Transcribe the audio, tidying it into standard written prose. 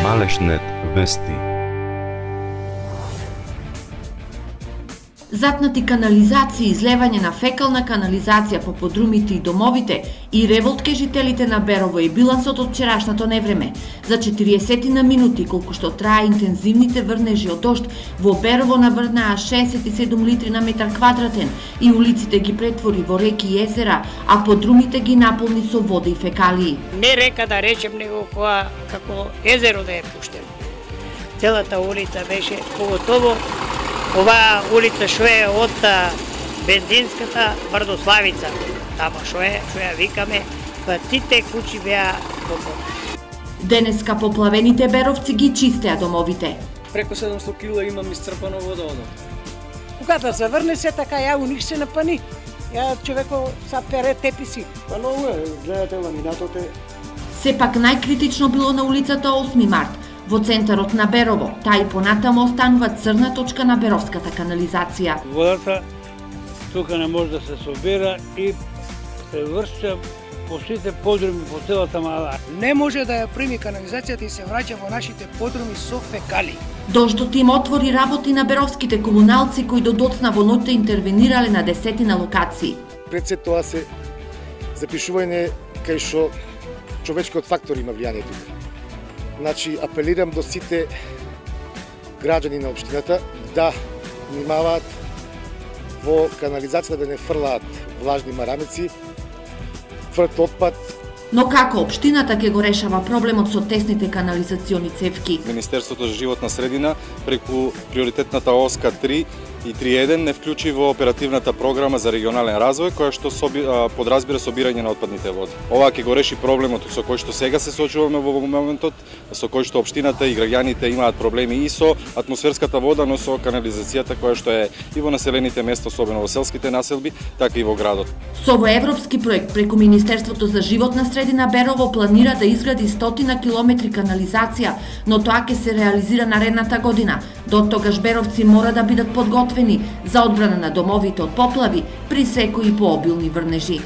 Малешнет вести. Затнати канализации, излевање на фекална канализација по подрумите и домовите и револт ке жителите на Берово и билансот од вчерашното невреме. За 40 на минути, колку што трае интензивните врнежи од дожд, во Берово наврнаа 67 литри на метар квадратен и улиците ги претвори во реки и езера, а подрумите ги наполни со вода и фекалии. Не река да речем, него која како езеро да е пуштено. Целата улица беше, поготово оваа улица што е од бензинската Врдославица, тама што ја викаме, па сите куќи беа поплавени. Денеска поплавените беровци ги чистеа домовите. Преку 700 кила имам исцрпано водоводот. Когато заврне се така, ја у них се напани. Ја човеко са пере теписи. Па ново е, гледате ламинатот е. Сепак најкритично било на улицата 8 март, во центарот на Берово. Таа и понатамо останува црна точка на беровската канализација. Водата тука не може да се собира и се вршча по сите подруми по целата мала. Не може да ја прими канализацијата и се враќа во нашите подруми со фекали. Дождот им отвори работи на беровските комуналци кои до доцна во ноќта интервенирале на десетина локации. Пред се тоа се запишување кај што човечкиот фактор има влијание тука. Значи, апелирам до сите граѓани на општината да внимаваат во канализацијата, да не фрлаат влажни марамици, тврд отпад. Но како општината ќе го решава проблемот со тесните канализациони цевки? Министерството за животна средина преку приоритетната оска 3 и 3.1 не вклучи во оперативната програма за регионален развој, која што подразбира собирање на отпадните води. Ова ќе го реши проблемот со кој што сега се соочуваме во моментот, со кој што општината и граѓаните имаат проблеми и со атмосферската вода, но со канализацијата која што е и во населените места, особено во селските населби, така и во градот. Со овој европски проект преку Министерството за животна средина Берово планира да изгради 100 километри канализација, но тоа ќе се реализира наредната година. До тогаш беровци мора да бидат подготвени за одбрана на домовите од поплави при секои пообилни врнежи.